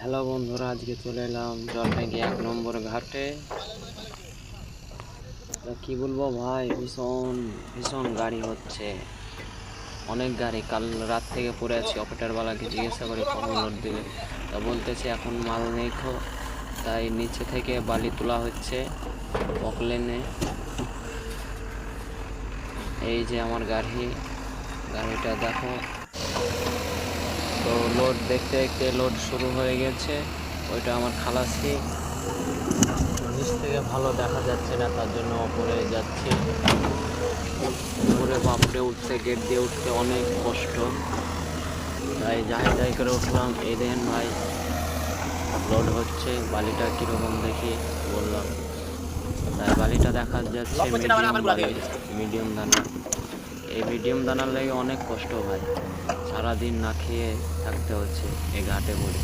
Hello বন্ধুরা, আজকে চলে এলাম জলপাইগুড়ি 1 নম্বর ঘাটে। কি বলবো ভাই, ভীষণ ভীষণ গাড়ি হচ্ছে, অনেক গাড়ি। কাল রাত থেকে পড়ে আছি, অপারেটরওয়ালাকে জিজ্ঞাসা করে কখন লোড দিবে, তা বলতেছে এখন মাল নেই খো, তাই নিচে থেকে বালি তোলা হচ্ছে পকলেনে। এই যে আমার গাড়িটা দেখো, তো লোড দেখতে দেখতে লোড শুরু হয়ে গেছে। ওইটা আমার খালাসি, নিচ থেকে ভালো দেখা যাচ্ছে না, তার জন্য ওপরে যাচ্ছি। উপরে বাপরে উঠতে, গেট দিয়ে উঠতে অনেক কষ্ট, তাই যাই করে উঠলাম। এই দেখেন ভাই, লোড হচ্ছে। বালিটা কীরকম দেখি বললাম, তাই বালিটা দেখা যাচ্ছে মিডিয়াম বালি, মিডিয়াম দানা। এই মিডিয়াম দানার লেগে অনেক কষ্ট ভাই, সারাদিন না খেয়ে থাকতে হচ্ছে এই ঘাটে পড়ে।